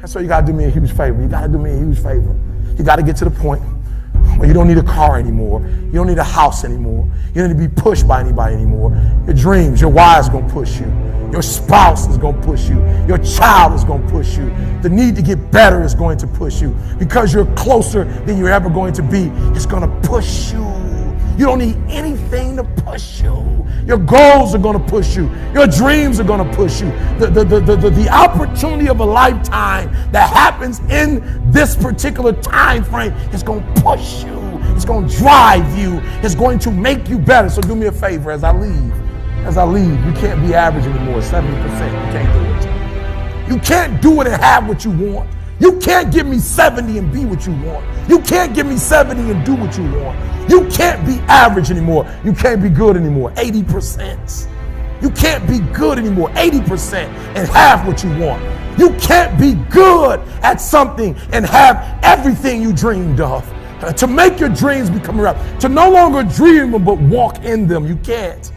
So you gotta do me a huge favor. You gotta do me a huge favor. You gotta get to the point where you don't need a car anymore. You don't need a house anymore. You don't need to be pushed by anybody anymore. Your dreams, your why is gonna push you. Your spouse is gonna push you. Your child is gonna push you. The need to get better is going to push you. Because you're closer than you're ever going to be, it's gonna push you. You don't need anything to push you. Your goals are gonna push you. Your dreams are gonna push you. The opportunity of a lifetime that happens in this particular time frame is gonna push you. It's gonna drive you. It's going to make you better. So do me a favor as I leave. You can't be average anymore, 70%. You can't do it. You can't do it and have what you want. You can't give me 70 and be what you want. You can't give me 70 and do what you want. You can't be average anymore. You can't be good anymore, 80%. You can't be good anymore, 80% and have what you want. You can't be good at something and have everything you dreamed of. To make your dreams become reality, to no longer dream them but walk in them, you can't.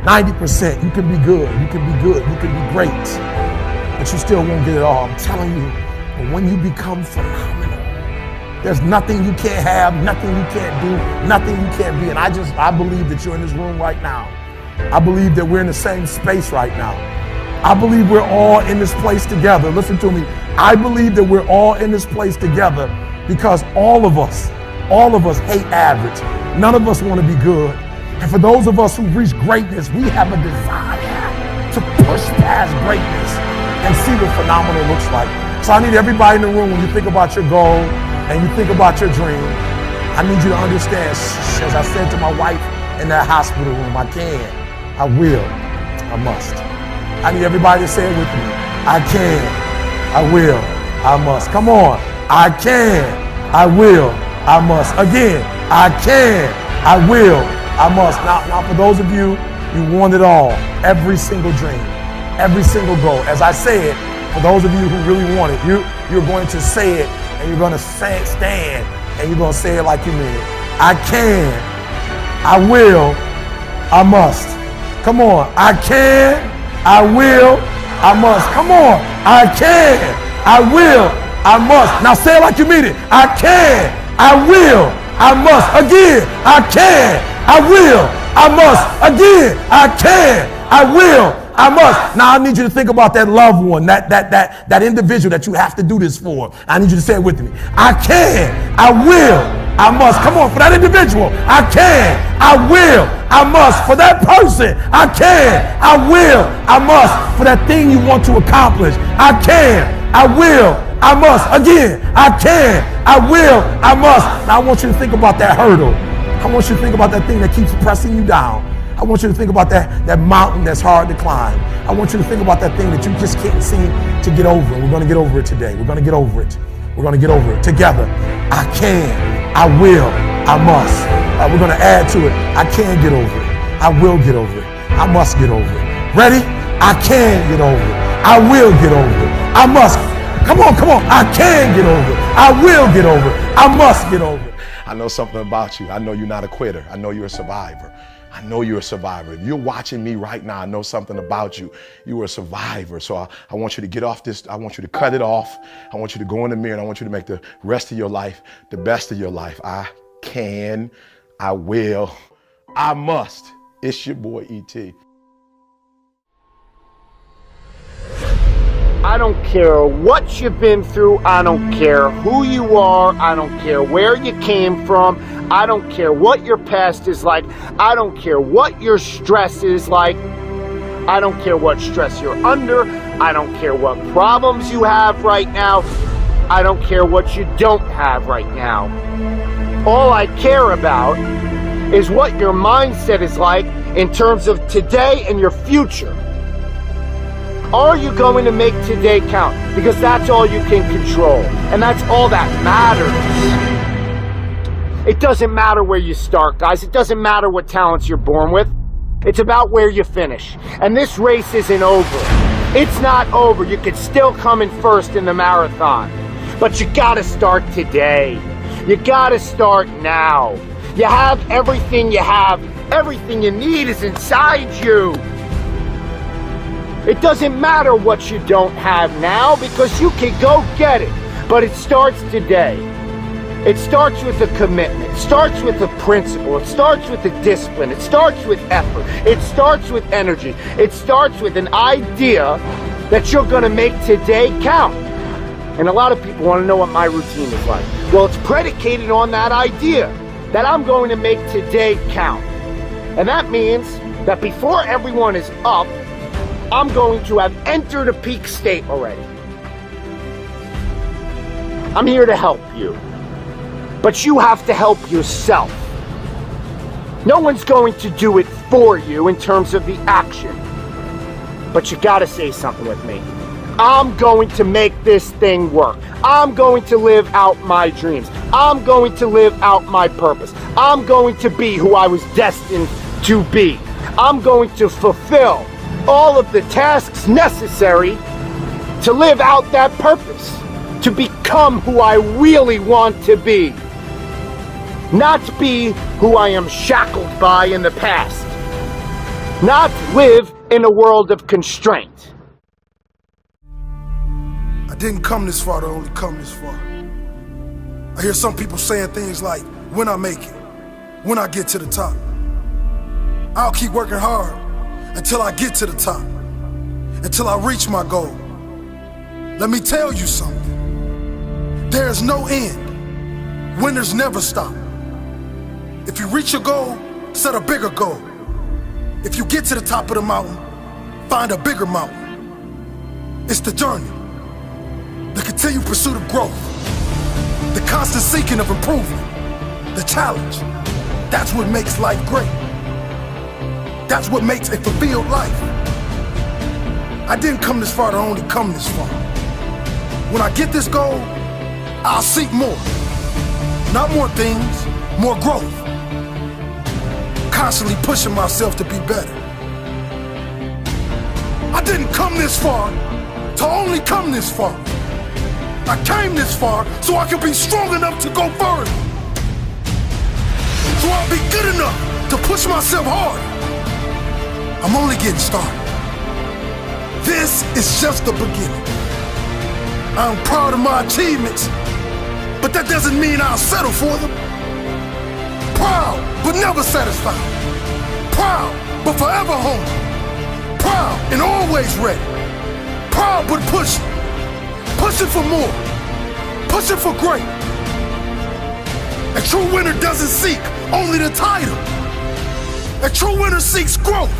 90%, you can be good, you can be good, you can be great, but you still won't get it all. I'm telling you, but when you become phenomenal, there's nothing you can't have, nothing you can't do, nothing you can't be. And I believe that you're in this room right now. I believe that we're in the same space right now. I believe we're all in this place together. Listen to me. I believe that we're all in this place together because all of us hate average. None of us want to be good. And for those of us who've reached greatness, we have a desire to push past greatness and see what phenomenal looks like. So I need everybody in the room, when you think about your goal and you think about your dream, I need you to understand, as I said to my wife in that hospital room, I can, I will, I must. I need everybody to say it with me. I can, I will, I must. Come on. I can, I will, I must. Again, I can, I will, I must. Now for those of you, you want it all. Every single dream, every single goal. As I say it, for those of you who really want it, you're going to say it and you're going to stand and you're going to say it like you mean it. I can, I will, I must. Come on. I can, I will, I must. Come on. I can, I will, I must. Now say it like you mean it. I can, I will, I must. Again, I can, I will, I must. Again, I can, I will, I must. Now I need you to think about that loved one, that individual that you have to do this for. I need you to say it with me. I can, I will, I must. Come on, for that individual. I can, I will, I must. For that person, I can, I will, I must. For that thing you want to accomplish, I can, I will, I must. Again, I can, I will, I must. Now I want you to think about that hurdle. I want you to think about that thing that keeps pressing you down. I want you to think about that mountain that's hard to climb. I want you to think about that thing that you just can't seem to get over. We're going to get over it today. We're going to get over it. We're going to get over it together. I can, I will, I must. We're going to add to it. I can get over it. I will get over it. I must get over it. Ready? I can get over it. I will get over it. I must. Come on, come on. I can get over it. I will get over it. I must get over it. I know something about you. I know you're not a quitter. I know you're a survivor. I know you're a survivor. If you're watching me right now, I know something about you. You are a survivor. So I want you to get off this. I want you to cut it off. I want you to go in the mirror and I want you to make the rest of your life the best of your life. I can, I will, I must. It's your boy E.T. I don't care what you've been through. I don't care who you are. I don't care where you came from. I don't care what your past is like. I don't care what your stress is like. I don't care what stress you're under. I don't care what problems you have right now. I don't care what you don't have right now. All I care about is what your mindset is like in terms of today and your future. Are you going to make today count? Because that's all you can control. And that's all that matters. It doesn't matter where you start, guys. It doesn't matter what talents you're born with. It's about where you finish. And this race isn't over. It's not over. You could still come in first in the marathon. But you gotta start today. You gotta start now. You have everything you have. Everything you need is inside you. It doesn't matter what you don't have now, because you can go get it. But it starts today. It starts with a commitment. It starts with a principle. It starts with a discipline. It starts with effort. It starts with energy. It starts with an idea that you're going to make today count. And a lot of people want to know what my routine is like. Well, it's predicated on that idea that I'm going to make today count. And that means that before everyone is up, I'm going to have entered a peak state already. I'm here to help you. But you have to help yourself. No one's going to do it for you in terms of the action. But you gotta say something with me. I'm going to make this thing work. I'm going to live out my dreams. I'm going to live out my purpose. I'm going to be who I was destined to be. I'm going to fulfill all of the tasks necessary to live out that purpose, to become who I really want to be, not be who I am shackled by in the past, not live in a world of constraint. I didn't come this far to only come this far. I hear some people saying things like, when I make it, when I get to the top. I'll keep working hard until I get to the top, until I reach my goal. Let me tell you something. There's no end. Winners never stop. If you reach your goal, set a bigger goal. If you get to the top of the mountain, find a bigger mountain. It's the journey, the continued pursuit of growth, the constant seeking of improvement, the challenge. That's what makes life great. That's what makes a fulfilled life. I didn't come this far to only come this far. When I get this goal, I'll seek more. Not more things, more growth. Constantly pushing myself to be better. I didn't come this far to only come this far. I came this far so I could be strong enough to go further. So I'll be good enough to push myself harder. I'm only getting started. This is just the beginning. I'm proud of my achievements, but that doesn't mean I'll settle for them. Proud, but never satisfied. Proud, but forever hungry. Proud and always ready. Proud, but pushing. Pushing for more. Pushing for great. A true winner doesn't seek only the title. A true winner seeks growth.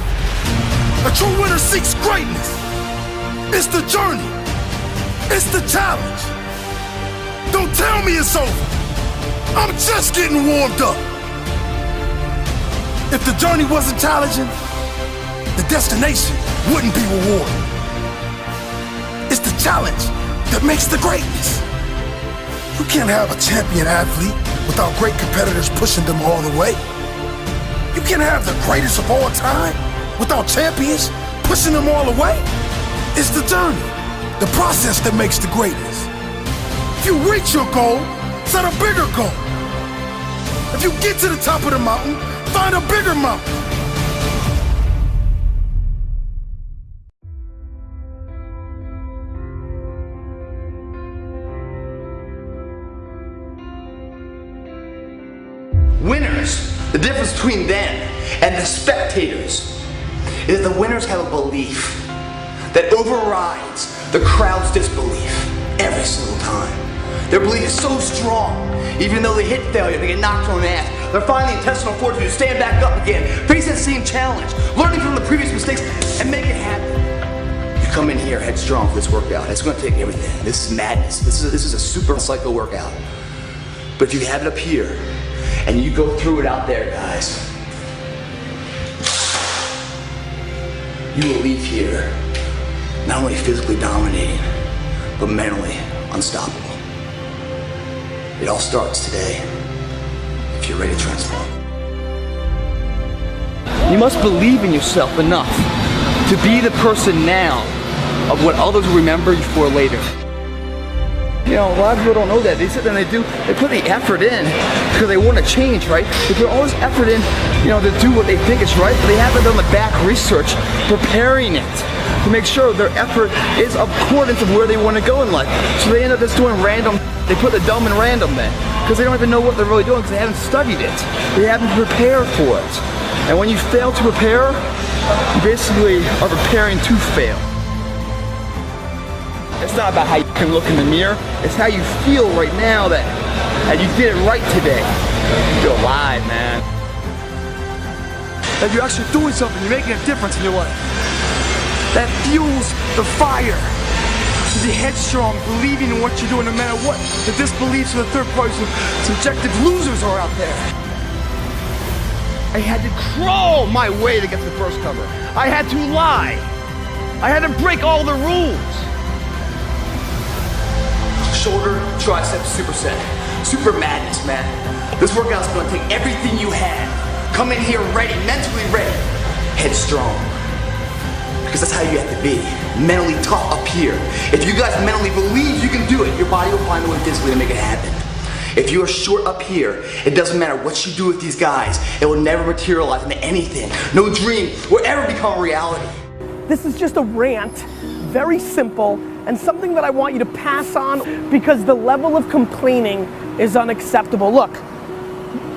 A true winner seeks greatness. It's the journey. It's the challenge. Don't tell me it's over. I'm just getting warmed up. If the journey wasn't challenging, the destination wouldn't be rewarding. It's the challenge that makes the greatness. You can't have a champion athlete without great competitors pushing them all the way. You can't have the greatest of all time without champions pushing them all the way. It's the journey, the process that makes the greatness. If you reach your goal, set a bigger goal. If you get to the top of the mountain, find a bigger mountain. Winners, the difference between them and the spectators is the winners have a belief that overrides the crowd's disbelief every single time. Their belief is so strong, even though they hit failure, they get knocked on the ass, they're finding the intestinal fortitude to stand back up again, face that same challenge, learning from the previous mistakes, and make it happen. You come in here headstrong for this workout. It's going to take everything. This is madness. This is a super psycho workout. But if you have it up here, and you go through it out there, guys, you will leave here not only physically dominating, but mentally unstoppable. It all starts today, if you're ready to transform. You must believe in yourself enough to be the person now of what others will remember you for later. You know, a lot of people don't know that. They sit there and they put the effort in because they want to change, right? They put all this effort in, you know, to do what they think is right, but they haven't done the back research, preparing it. to make sure their effort is accordance of where they want to go in life. So they end up just doing random, they put the dumb in random then, because they don't even know what they're really doing because they haven't studied it. They haven't prepared for it. And when you fail to prepare, you basically are preparing to fail. It's not about how you can look in the mirror, it's how you feel right now that you did it right today. You're alive, man. That you're actually doing something, you're making a difference in your life. That fuels the fire. To be headstrong, believing in what you're doing no matter what the disbeliefs of the third party, subjective losers are out there. I had to crawl my way to get to the first cover. I had to lie. I had to break all the rules. Shoulder, tricep, superset. Super madness, man. This workout's gonna take everything you had. Come in here ready, mentally ready. Headstrong. Because that's how you have to be. Mentally tough up here. If you guys mentally believe you can do it, your body will find a way physically to make it happen. If you are short up here, it doesn't matter what you do with these guys. It will never materialize into anything. No dream will ever become a reality. This is just a rant, very simple, and something that I want you to pass on because the level of complaining is unacceptable. Look,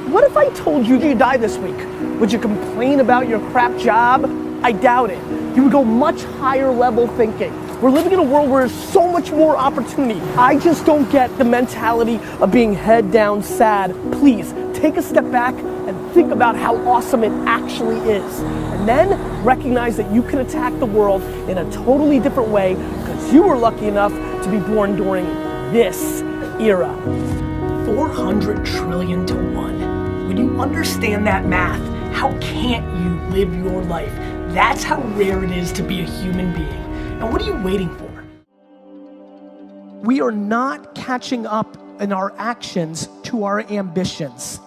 what if I told you you die this week? Would you complain about your crap job? I doubt it. You would go much higher level thinking. We're living in a world where there's so much more opportunity. I just don't get the mentality of being head down sad. Please, take a step back and think about how awesome it actually is. And then recognize that you can attack the world in a totally different way because you were lucky enough to be born during this era. 400 trillion to 1. When you understand that math, how can't you live your life? That's how rare it is to be a human being. And what are you waiting for? We are not catching up in our actions to our ambitions.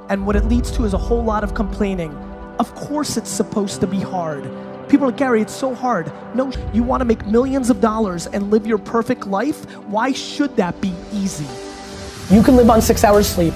And what it leads to is a whole lot of complaining. Of course it's supposed to be hard. People are like, Gary, it's so hard. No, you want to make millions of dollars and live your perfect life? Why should that be easy? You can live on 6 hours sleep.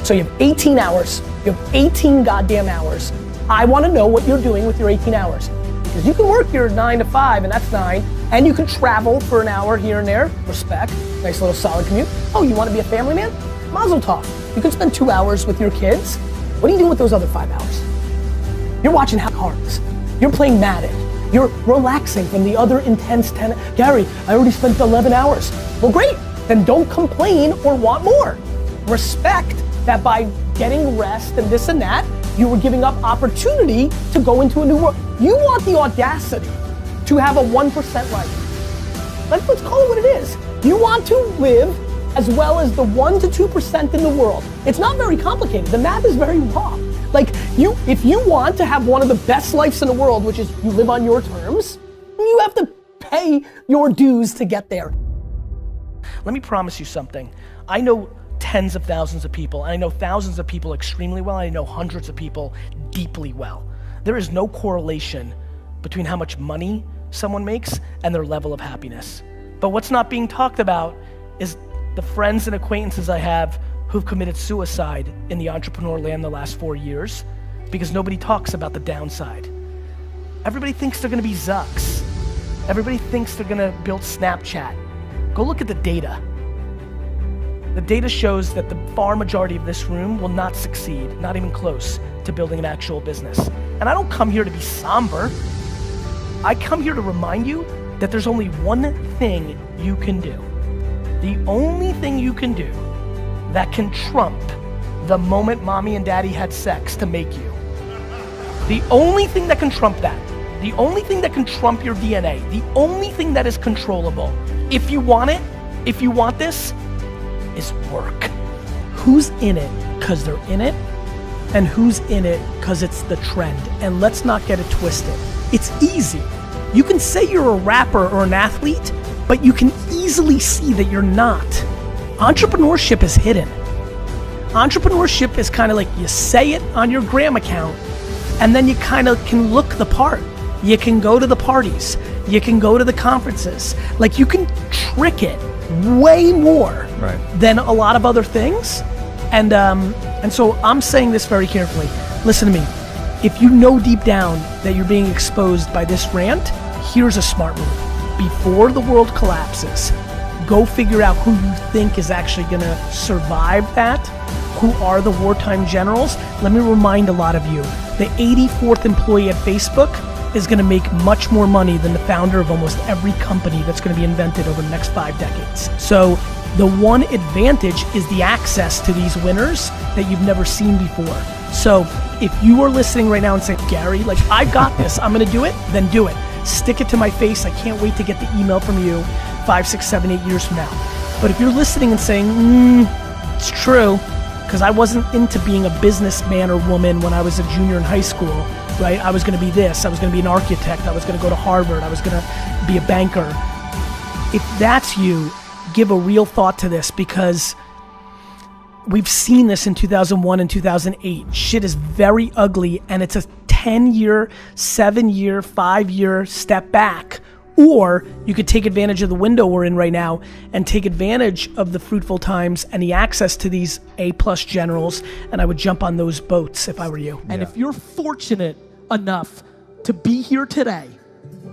So you have 18 hours. You have 18 goddamn hours. I want to know what you're doing with your 18 hours. Because you can work your 9 to 5, and that's 9, and you can travel for an hour here and there. Respect. Nice little solid commute. Oh, you want to be a family man? Mazel tov. You can spend 2 hours with your kids. What are you doing with those other 5 hours? You're watching House of Cards. You're playing Madden. You're relaxing from the other intense 10. Gary, I already spent 11 hours. Well, great. Then don't complain or want more. Respect that by getting rest and this and that, you were giving up opportunity to go into a new world. You want the audacity to have a 1% life. Let's call it what it is. You want to live as well as the 1 to 2% in the world. It's not very complicated. The math is very raw. Like if you want to have one of the best lives in the world, which is you live on your terms, you have to pay your dues to get there. Let me promise you something. I know tens of thousands of people, and I know thousands of people extremely well, and I know hundreds of people deeply well. There is no correlation between how much money someone makes and their level of happiness. But what's not being talked about is the friends and acquaintances I have who've committed suicide in the entrepreneur land the last 4 years because nobody talks about the downside. Everybody thinks they're gonna be Zucks. Everybody thinks they're gonna build Snapchat. Go look at the data. The data shows that the far majority of this room will not succeed, not even close to building an actual business. And I don't come here to be somber. I come here to remind you that there's only one thing you can do. The only thing you can do that can trump the moment mommy and daddy had sex to make you. The only thing that can trump that, the only thing that can trump your DNA, the only thing that is controllable, if you want it, if you want this, is work. Who's in it because they're in it, and who's in it because it's the trend? And let's not get it twisted. It's easy. You can say you're a rapper or an athlete, but you can easily see that you're not. Entrepreneurship is hidden. Entrepreneurship is kind of like you say it on your gram account, and then you kind of can look the part. You can go to the parties. You can go to the conferences. Like you can trick it way more than a lot of other things. And so I'm saying this very carefully. Listen to me. if you know deep down that you're being exposed by this rant, here's a smart move. Before the world collapses, go figure out who you think is actually gonna survive that. Who are the wartime generals? Let me remind a lot of you, the 84th employee at Facebook is gonna make much more money than the founder of almost every company that's gonna be invented over the next 5 decades. So the one advantage is the access to these winners that you've never seen before. So if you are listening right now and saying, Gary, like, I've got this, I'm gonna do it, then do it. Stick it to my face. I can't wait to get the email from you 5, 6, 7, 8 years from now. But if you're listening and saying, it's true, because I wasn't into being a businessman or woman when I was a junior in high school, right? I was gonna be this, I was gonna be an architect, I was gonna go to Harvard, I was gonna be a banker. If that's you, give a real thought to this, because we've seen this in 2001 and 2008. Shit is very ugly, and it's a 10-year, 7-year, 5-year step back. Or you could take advantage of the window we're in right now and take advantage of the fruitful times and the access to these A+ generals, and I would jump on those boats if I were you. And if you're fortunate enough to be here today,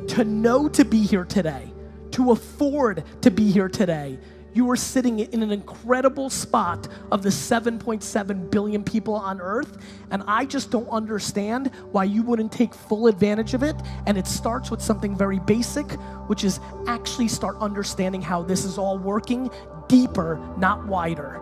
to know to be here today, to afford to be here today, you are sitting in an incredible spot of the 7.7 billion people on Earth, and I just don't understand why you wouldn't take full advantage of it. And it starts with something very basic, which is actually start understanding how this is all working deeper, not wider.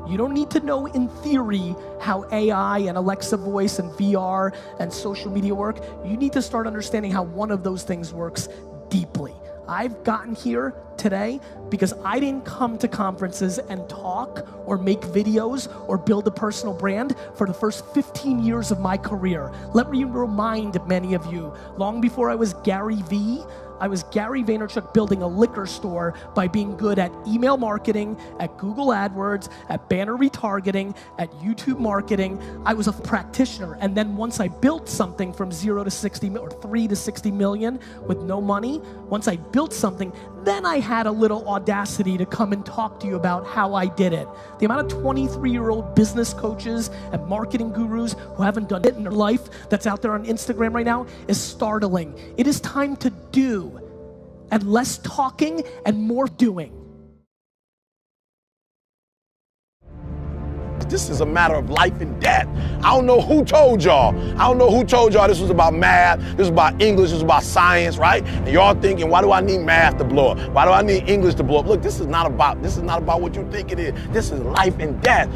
You don't need to know in theory how AI and Alexa voice and VR and social media work. You need to start understanding how one of those things works deeply. I've gotten here today because I didn't come to conferences and talk or make videos or build a personal brand for the first 15 years of my career. Let me remind many of you, long before I was Gary V, I was Gary Vaynerchuk building a liquor store by being good at email marketing, at Google AdWords, at banner retargeting, at YouTube marketing. I was a practitioner. And then once I built something from 0 to 60 or 3 to 60 million with no money, once I built something, then I had a little audacity to come and talk to you about how I did it. The amount of 23-year-old business coaches and marketing gurus who haven't done it in their life that's out there on Instagram right now is startling. It is time to do, and less talking and more doing. This is a matter of life and death. I don't know who told y'all. I don't know who told y'all this was about math, this was about English, this was about science, right? And y'all thinking, why do I need math to blow up? Why do I need English to blow up? Look, this is not about what you think it is. This is life and death.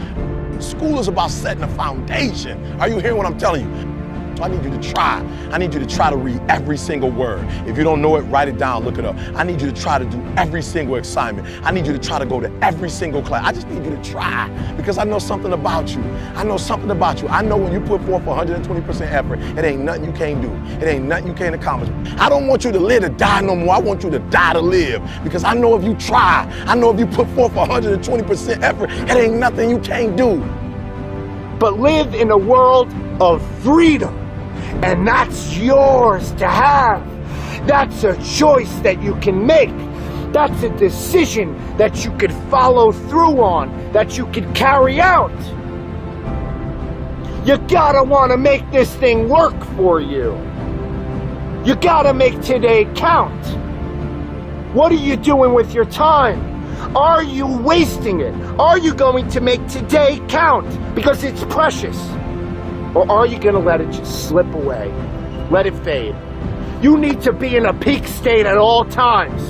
School is about setting a foundation. Are you hearing what I'm telling you? So I need you to try. I need you to try to read every single word. If you don't know it, write it down, look it up. I need you to try to do every single assignment. I need you to try to go to every single class. I just need you to try, because I know something about you. I know something about you. I know when you put forth 120% effort, it ain't nothing you can't do. It ain't nothing you can't accomplish. I don't want you to live to die no more. I want you to die to live, because I know if you try, I know if you put forth 120% effort, it ain't nothing you can't do. But live in a world of freedom. And that's yours to have. That's a choice that you can make. That's a decision that you could follow through on, that you could carry out. You gotta wanna make this thing work for you. You gotta make today count. What are you doing with your time? Are you wasting it? Are you going to make today count because it's precious? Or are you going to let it just slip away? Let it fade. You need to be in a peak state at all times.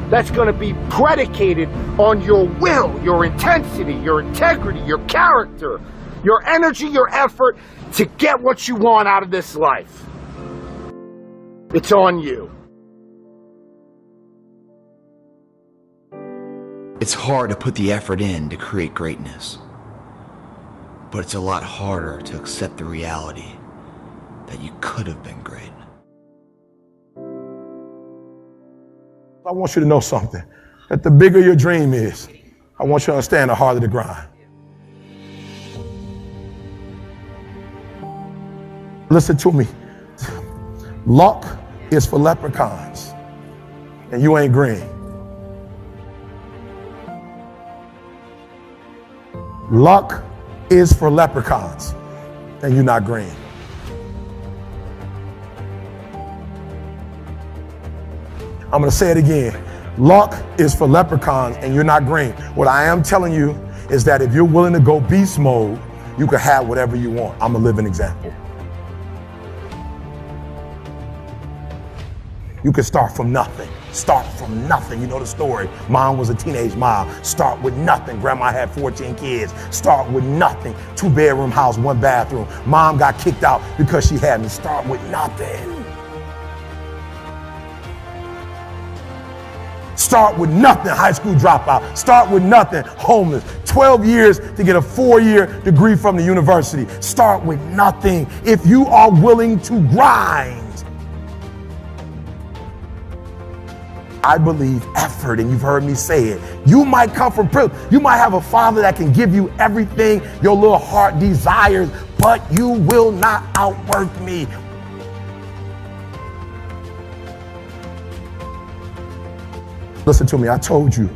That's going to be predicated on your will, your intensity, your integrity, your character, your energy, your effort to get what you want out of this life. It's on you. It's hard to put the effort in to create greatness. But it's a lot harder to accept the reality that you could have been great. I want you to know something, that the bigger your dream is, I want you to understand the harder the grind. Listen to me. Luck is for leprechauns, and you ain't green. Luck is for leprechauns, and you're not green. I'm going to say it again. Luck is for leprechauns and you're not green. What I am telling you is that if you're willing to go beast mode, you can have whatever you want. I'm a living example. You can start from nothing. Start from nothing. You know the story. Mom was a teenage mom. Start with nothing. Grandma had 14 kids. Start with nothing. 2-bedroom house, 1 bathroom. Mom got kicked out because she had me. Start with nothing. Start with nothing. High school dropout. Start with nothing. Homeless. 12 years to get a 4-year degree from the university. Start with nothing. If you are willing to grind. I believe effort, and you've heard me say it. You might come from privilege. You might have a father that can give you everything your little heart desires, but you will not outwork me. Listen to me, I told you.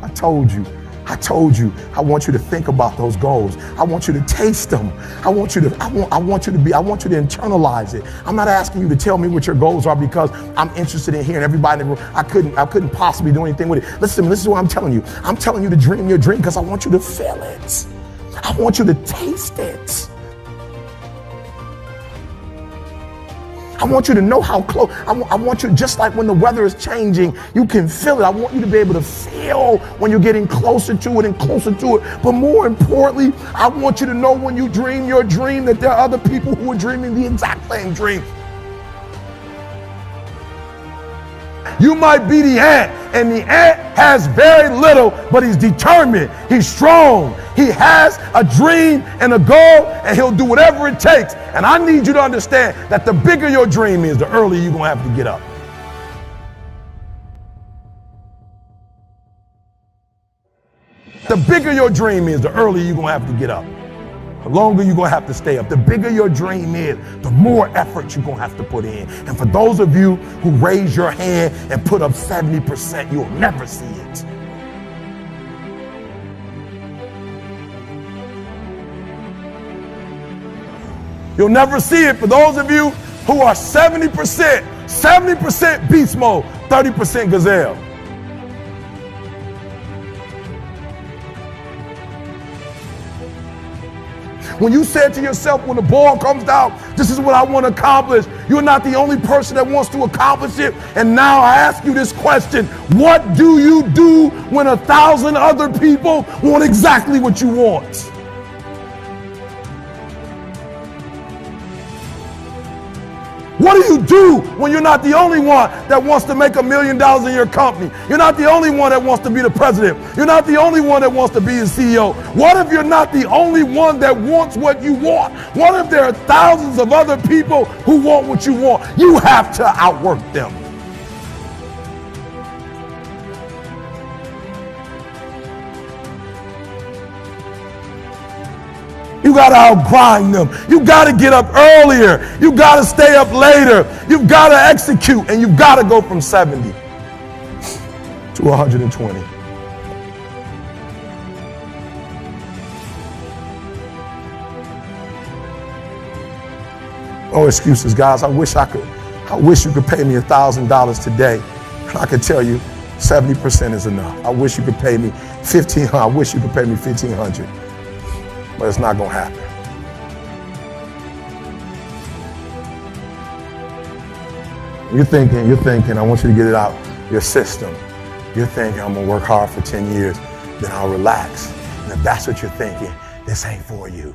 I want you to think about those goals. I want you to taste them. I want you to internalize it. I'm not asking you to tell me what your goals are because I'm interested in hearing everybody in the room. I couldn't possibly do anything with it. Listen to me, this is what I'm telling you. I'm telling you to dream your dream because I want you to feel it. I want you to taste it. I want you to know how close. I want you, just like when the weather is changing, you can feel it. I want you to be able to feel when you're getting closer to it and closer to it. But more importantly, I want you to know when you dream your dream that there are other people who are dreaming the exact same dream. You might be the ant, and the ant has very little, but he's determined, he's strong, he has a dream and a goal, and he'll do whatever it takes. And I need you to understand that the bigger your dream is, the earlier you're going to have to get up. The bigger your dream is, the earlier you're going to have to get up. The longer you're going to have to stay up. The bigger your dream is, the more effort you're going to have to put in. And for those of you who raise your hand and put up 70%, you'll never see it. You'll never see it. For those of you who are 70% beast mode, 30% gazelle. When you said to yourself, when the ball comes down, this is what I want to accomplish, you're not the only person that wants to accomplish it. And now I ask you this question: what do you do when 1,000 other people want exactly what you want? What do you do when you're not the only one that wants to make $1 million in your company? You're not the only one that wants to be the president. You're not the only one that wants to be the CEO. What if you're not the only one that wants what you want? What if there are thousands of other people who want what you want? You have to outwork them. You got to outgrind them. You got to get up earlier. You got to stay up later. You've got to execute, and you've got to go from 70 to 120. No excuses, guys. I wish you could pay me $1,000 today. And I could tell you 70% is enough. I wish you could pay me $1,500. I wish you could pay me $1,500. But it's not going to happen. You're thinking, I want you to get it out your system. You're thinking, I'm going to work hard for 10 years, then I'll relax. And if that's what you're thinking, this ain't for you.